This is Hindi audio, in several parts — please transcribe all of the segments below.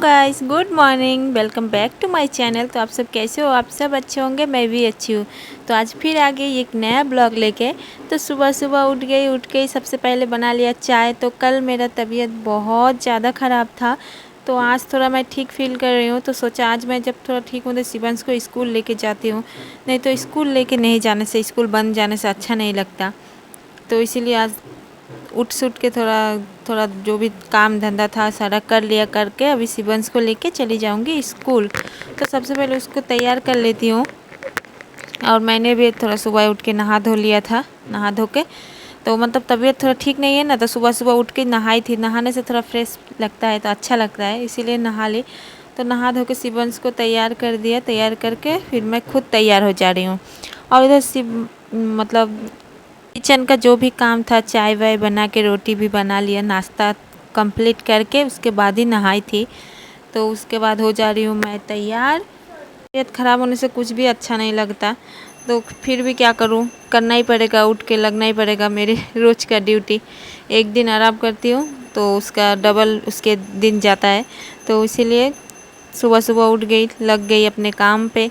Guys, good morning. Welcome back to my channel. तो आप सब कैसे हो? आप सब अच्छे होंगे, मैं भी अच्छी हूँ। तो आज फिर आ गई एक नया ब्लॉग लेके। तो सुबह सुबह उठ गई सबसे पहले बना लिया चाय। तो कल मेरा तबीयत बहुत ज़्यादा ख़राब था, तो आज थोड़ा मैं ठीक फील कर रही हूँ। तो सोचा आज मैं जब थोड़ा ठीक हूँ तो शिवांश को स्कूल लेके जाती हूँ। नहीं तो स्कूल लेके नहीं जाने से, स्कूल बंद जाने से अच्छा नहीं लगता। तो इसीलिए आज उठ सुट के थोड़ा थोड़ा जो भी काम धंधा था सारा कर लिया, करके अभी शिवंश को लेके चली जाऊंगी स्कूल। तो सबसे पहले उसको तैयार कर लेती हूँ। और मैंने भी थोड़ा सुबह उठ के नहा धो लिया था। नहा धो के तो मतलब तबीयत थोड़ा ठीक नहीं है ना, तो सुबह सुबह उठ के नहाई थी। नहाने से थोड़ा फ्रेश लगता है, तो अच्छा लगता है, इसीलिए नहा ली। तो नहा धो के शिवंश को तैयार कर दिया। तैयार करके फिर मैं खुद तैयार हो जा रही हूँ। और इधर शिव मतलब किचन का जो भी काम था, चाय वाय बना के रोटी भी बना लिया, नाश्ता कंप्लीट करके उसके बाद ही नहाई थी। तो उसके बाद हो जा रही हूँ मैं तैयार। तबीयत ख़राब होने से कुछ भी अच्छा नहीं लगता, तो फिर भी क्या करूँ, करना ही पड़ेगा, उठ के लगना ही पड़ेगा, मेरे रोज़ का ड्यूटी। एक दिन आराम करती हूँ तो उसका डबल उसके दिन जाता है। तो इसीलिए सुबह सुबह उठ गई, लग गई अपने काम पे।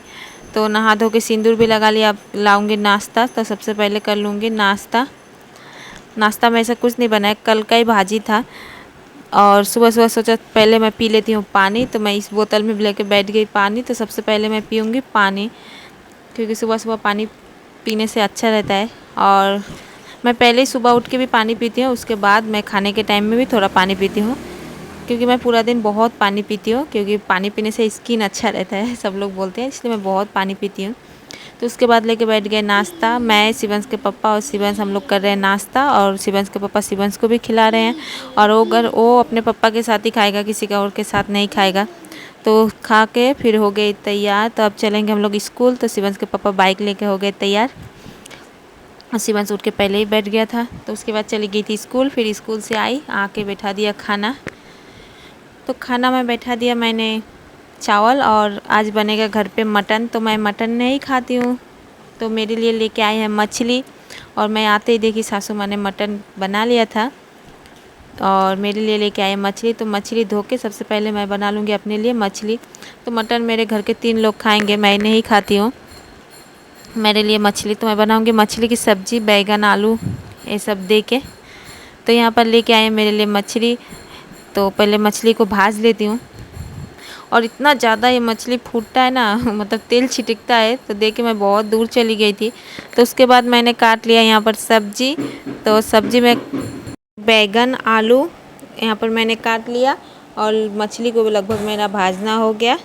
तो नहा धो के सिंदूर भी लगा लिया। अब लाऊंगी नाश्ता, तो सबसे पहले कर लूँगी नाश्ता। नाश्ता में ऐसा कुछ नहीं बनाया, कल का ही भाजी था। और सुबह सुबह सोचा पहले मैं पी लेती हूँ पानी, तो मैं इस बोतल में लेके बैठ गई पानी। तो सबसे पहले मैं पीऊँगी पानी, क्योंकि सुबह सुबह पानी पीने से अच्छा रहता है। और मैं पहले ही सुबह उठ के भी पानी पीती हूँ, उसके बाद मैं खाने के टाइम में भी थोड़ा पानी पीती हूँ, क्योंकि मैं पूरा दिन बहुत पानी पीती हूँ। क्योंकि पानी पीने से स्किन अच्छा रहता है, सब लोग बोलते हैं, इसलिए मैं बहुत पानी पीती हूँ। तो उसके बाद लेके बैठ गए नाश्ता। मैं, शिवंश के पापा और शिवंश हम लोग कर रहे हैं नाश्ता। और शिवंश के पापा शिवंश को भी खिला रहे हैं। और वो अपने पापा के साथ ही खाएगा, किसी का और के साथ नहीं खाएगा। तो खा के फिर हो गए तैयार। तो अब चलेंगे हम लोग स्कूल। तो शिवंश के पापा बाइक लेके हो गए तैयार, और शिवंश उठ के पहले ही बैठ गया था। तो उसके बाद चली गई थी स्कूल। फिर स्कूल से आई, आके बैठा दिया खाना। तो खाना में बैठा दिया मैंने चावल, और आज बनेगा घर पे मटन। तो मैं मटन नहीं खाती हूँ, तो मेरे लिए लेके आए हैं मछली। और मैं आते ही देखी सासू माँ ने मटन बना लिया था, और मेरे लिए लेके आए मछली। तो मछली धो के सबसे पहले मैं बना लूँगी अपने लिए मछली। तो मटन मेरे घर के 3 लोग खाएंगे, मैं नहीं खाती हूँ। मेरे लिए मछली तो मैं बनाऊँगी मछली की सब्ज़ी, बैगन आलू ये सब दे के। तो यहाँ पर लेके आए मेरे लिए मछली। तो पहले मछली को भाज लेती हूँ। और इतना ज़्यादा ये मछली फूटता है ना, मतलब तेल छिटकता है, तो देख के मैं बहुत दूर चली गई थी। तो उसके बाद मैंने काट लिया यहाँ पर सब्जी। तो सब्जी में बैगन आलू यहाँ पर मैंने काट लिया, और मछली को लगभग मेरा भाजना हो गया।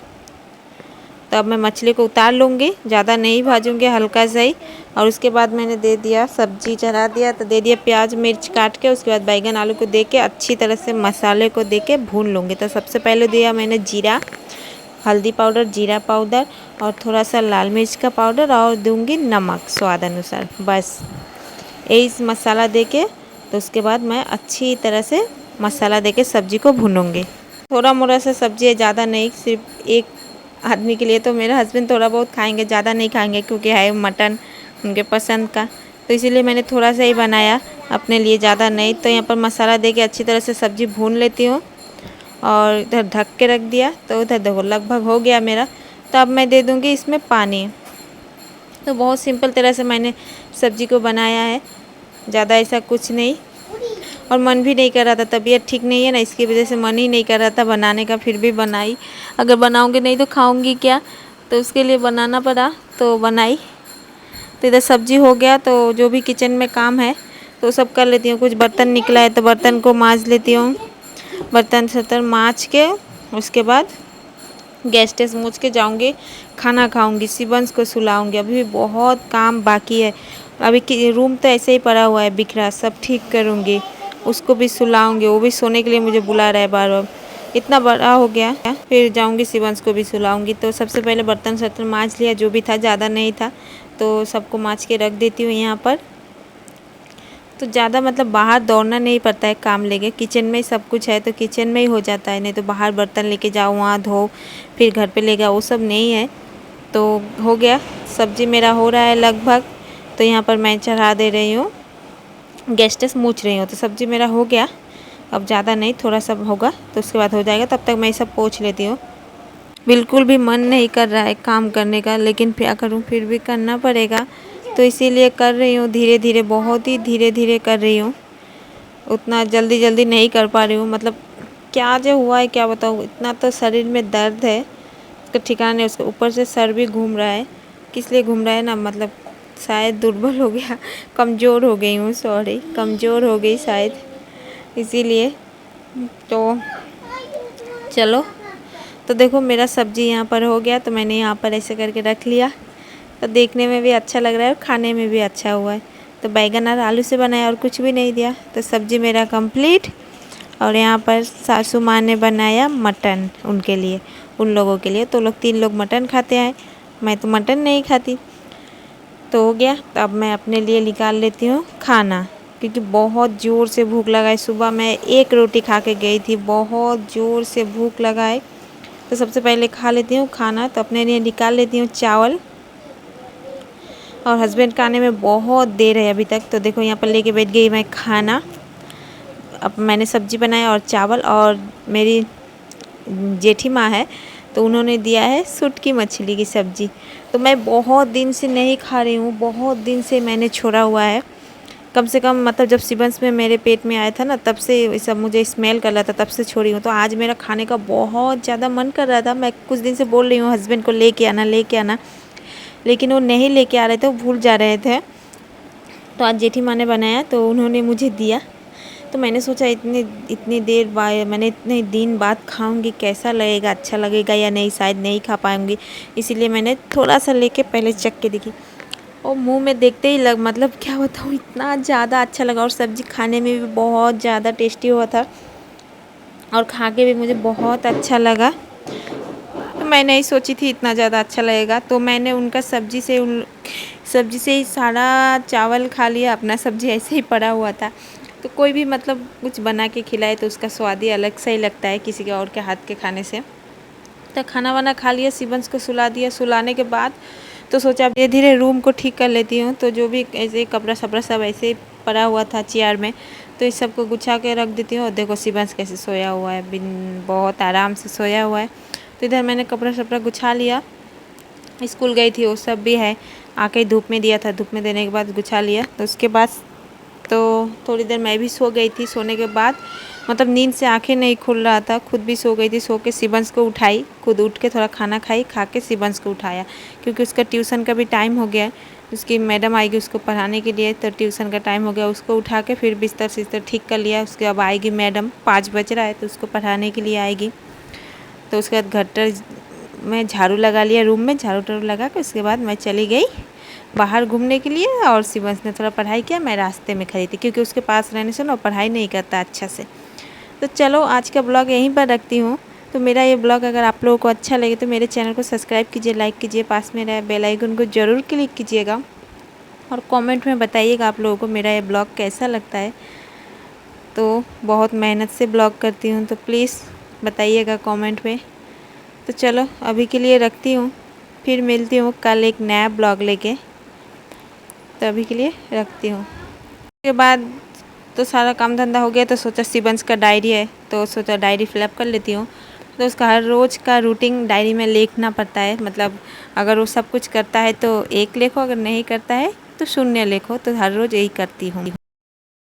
तो अब मैं मछली को उतार लूँगी, ज़्यादा नहीं भाजूँगी, हल्का सा ही। और उसके बाद मैंने दे दिया, सब्जी चढ़ा दिया। तो दे दिया प्याज मिर्च काट के। उसके बाद बैगन आलू को दे के अच्छी तरह से मसाले को दे के भून लूँगी। तो सबसे पहले दिया मैंने जीरा, हल्दी पाउडर, जीरा पाउडर, और थोड़ा सा लाल मिर्च का पाउडर, और दूंगी नमक स्वाद अनुसार, बस यही मसाला दे के। तो उसके बाद मैं अच्छी तरह से मसाला दे के सब्ज़ी को भूनूंगी। थोड़ा मोड़ा सा सब्ज़ी है, ज़्यादा नहीं, सिर्फ एक आदमी के लिए। तो मेरे हस्बैंड थोड़ा बहुत खाएंगे, ज़्यादा नहीं खाएंगे, क्योंकि है मटन उनके पसंद का। तो इसीलिए मैंने थोड़ा सा ही बनाया अपने लिए, ज़्यादा नहीं। तो यहाँ पर मसाला दे के अच्छी तरह से सब्ज़ी भून लेती हूँ, और इधर ढक के रख दिया। तो उधर देखो लगभग हो गया मेरा। तो अब मैं दे दूँगी इसमें पानी। तो बहुत सिंपल तरह से मैंने सब्ज़ी को बनाया है, ज़्यादा ऐसा कुछ नहीं। और मन भी नहीं कर रहा था, तबीयत ठीक नहीं है ना, इसकी वजह से मन ही नहीं कर रहा था बनाने का, फिर भी बनाई। अगर बनाऊँगी नहीं तो खाऊँगी क्या, तो उसके लिए बनाना पड़ा, तो बनाई। तो इधर सब्ज़ी हो गया। तो जो भी किचन में काम है तो सब कर लेती हूँ। कुछ बर्तन निकला है तो बर्तन को मांज लेती हूँ। बर्तन सर्तन मांज के उसके बाद गैस टेस मूछ के जाऊँगी, खाना खाऊँगी, शिवंश को सुलाऊँगी। अभी भी बहुत काम बाकी है। अभी रूम तो ऐसे ही पड़ा हुआ है बिखरा, सब ठीक करूँगी, उसको भी सुलाऊँगी। वो भी सोने के लिए मुझे बुला रहा है बार बार, इतना बड़ा हो गया। फिर जाऊँगी शिवंश को भी सुलाऊँगी। तो सबसे पहले बर्तन सर्तन मांज लिया, जो भी था, ज़्यादा नहीं था, तो सबको मांज के रख देती हूँ यहाँ पर। तो ज़्यादा मतलब बाहर दौड़ना नहीं पड़ता है काम लेके, किचन में ही सब कुछ है, तो किचन में ही हो जाता है। नहीं तो बाहर बर्तन लेके जाओ, वहाँ धो, फिर घर पे ले जाओ, वो सब नहीं है। तो हो गया, सब्जी मेरा हो रहा है लगभग। तो यहाँ पर मैं चढ़ा दे रही हूँ, गैस टेस मूछ रही हूँ। तो सब्जी मेरा हो गया, अब ज़्यादा नहीं, थोड़ा सा होगा तो उसके बाद हो जाएगा। तब तक मैं ये सब पोंछ लेती हूँ। बिल्कुल भी मन नहीं कर रहा है काम करने का, लेकिन क्या करूँ, फिर भी करना पड़ेगा, तो इसीलिए कर रही हूँ। धीरे धीरे, बहुत ही धीरे धीरे कर रही हूँ। उतना जल्दी जल्दी नहीं कर पा रही हूँ। मतलब क्या जो हुआ है क्या बताऊँ, इतना तो शरीर में दर्द है उसका ठिकाना नहीं। उसके ऊपर से सर भी घूम रहा है। किस लिए घूम रहा है ना, मतलब शायद दुर्बल हो गया, कमज़ोर हो गई हूँ, सॉरी, कमज़ोर हो गई शायद, इसीलिए। तो चलो, तो देखो मेरा सब्ज़ी यहाँ पर हो गया, तो मैंने यहाँ पर ऐसे करके रख लिया। तो देखने में भी अच्छा लग रहा है और खाने में भी अच्छा हुआ है। तो बैंगन और आलू से बनाया और कुछ भी नहीं दिया। तो सब्ज़ी मेरा कंप्लीट। और यहाँ पर सासू माँ ने बनाया मटन उनके लिए, उन लोगों के लिए। तो लोग 3 लोग मटन खाते हैं, मैं तो मटन नहीं खाती। तो हो गया। तो अब मैं अपने लिए निकाल लेती हूँ खाना, क्योंकि बहुत ज़ोर से भूख लगा है। सुबह मैं 1 रोटी खा के गई थी, बहुत ज़ोर से भूख लगा है। तो सबसे पहले खा लेती हूँ खाना। तो अपने लिए निकाल लेती हूँ चावल। और हस्बैंड का आने में बहुत देर है अभी तक। तो देखो यहाँ पर लेके बैठ गई मैं खाना। अब मैंने सब्ज़ी बनाया और चावल, और मेरी जेठी माँ है तो उन्होंने दिया है सुटकी मछली की सब्ज़ी। तो मैं बहुत दिन से नहीं खा रही हूँ, बहुत दिन से मैंने छोड़ा हुआ है। कम से कम मतलब जब सीबंस में मेरे पेट में आया था ना, तब से ये सब मुझे स्मेल कर रहा था, तब से छोड़ी हूँ। तो आज मेरा खाने का बहुत ज़्यादा मन कर रहा था। मैं कुछ दिन से बोल रही हूँ हस्बैंड को लेके आना, लेकिन वो नहीं लेके आ रहे थे, वो भूल जा रहे थे। तो आज जेठी माँ ने बनाया तो उन्होंने मुझे दिया। तो मैंने सोचा इतनी देर बाद, मैंने इतने दिन बाद खाऊंगी, कैसा लगेगा, अच्छा लगेगा या नहीं, शायद नहीं खा पाऊंगी। इसीलिए मैंने थोड़ा सा लेके पहले चख के देखी, और मुंह में देखते ही मतलब क्या बताऊँ, इतना ज़्यादा अच्छा लगा। और सब्ज़ी खाने में भी बहुत ज़्यादा टेस्टी हुआ था, और खा के भी मुझे बहुत अच्छा लगा। तो मैं नहीं सोची थी इतना ज़्यादा अच्छा लगेगा। तो मैंने उनका सब्ज़ी से ही सारा चावल खा लिया। अपना सब्ज़ी ऐसे ही पड़ा हुआ था। तो कोई भी मतलब कुछ बना के खिलाए तो उसका स्वाद ही अलग सा ही लगता है किसी के और के हाथ के खाने से। तो खाना वाना खा लिया, शिवंश को सुला दिया। सुलाने के बाद तो सोचा धीरे धीरे रूम को ठीक कर लेती हूँ। तो जो भी ऐसे कपड़ा सपड़ा सब ऐसे ही पड़ा हुआ था चेयर में, तो इस सबको गुछा के रख देती हूँ। और देखो शिवंश कैसे सोया हुआ है, बहुत आराम से सोया हुआ है। तो इधर मैंने कपड़ा सपड़ा गुछा लिया। स्कूल गई थी वो सब भी है, आके धूप में दिया था, धूप में देने के बाद गुछा लिया। तो उसके बाद तो थोड़ी देर मैं भी सो गई थी। सोने के बाद मतलब नींद से आंखें नहीं खुल रहा था, खुद भी सो गई थी। सो के शिवंश को उठाई, खुद उठ के थोड़ा खाना खाई, खा के शिवंश को उठाया, क्योंकि उसका ट्यूशन का भी टाइम हो गया है। उसकी मैडम आएगी उसको पढ़ाने के लिए, तो ट्यूशन का टाइम हो गया। उसको उठा के फिर बिस्तर सिस्तर ठीक कर लिया। उसके अब आएगी मैडम, 5 बज रहा है, तो उसको पढ़ाने के लिए आएगी। तो उसके बाद घर में झाड़ू लगा लिया, रूम में झाड़ू टाड़ू लगा के उसके बाद मैं चली गई बाहर घूमने के लिए। और शिवंश ने थोड़ा पढ़ाई किया, मैं रास्ते में खड़ी थी, क्योंकि उसके पास रहने से ना पढ़ाई नहीं करता अच्छा से। तो चलो आज का ब्लॉग यहीं पर रखती हूँ। तो मेरा ये ब्लॉग अगर आप लोगों को अच्छा लगे तो मेरे चैनल को सब्सक्राइब कीजिए, लाइक कीजिए, पास में रहे बेल आइकन को ज़रूर क्लिक कीजिएगा, और कमेंट में बताइएगा आप लोगों को मेरा ये ब्लॉग कैसा लगता है। तो बहुत मेहनत से ब्लॉग करती हूँ, तो प्लीज़ बताइएगा कमेंट में। तो चलो अभी के लिए रखती हूँ, फिर मिलती हूँ कल एक नया ब्लॉग लेके। तो अभी के लिए रखती हूँ। उसके बाद तो सारा काम धंधा हो गया, तो सोचा शिवंश का डायरी है, तो सोचा डायरी फिलअप कर लेती हूँ। तो उसका हर रोज़ का रूटीन डायरी में लिखना पड़ता है। मतलब अगर वो सब कुछ करता है तो 1 लिखो, अगर नहीं करता है तो 0 लिखो। तो हर रोज़ यही करती हूँ।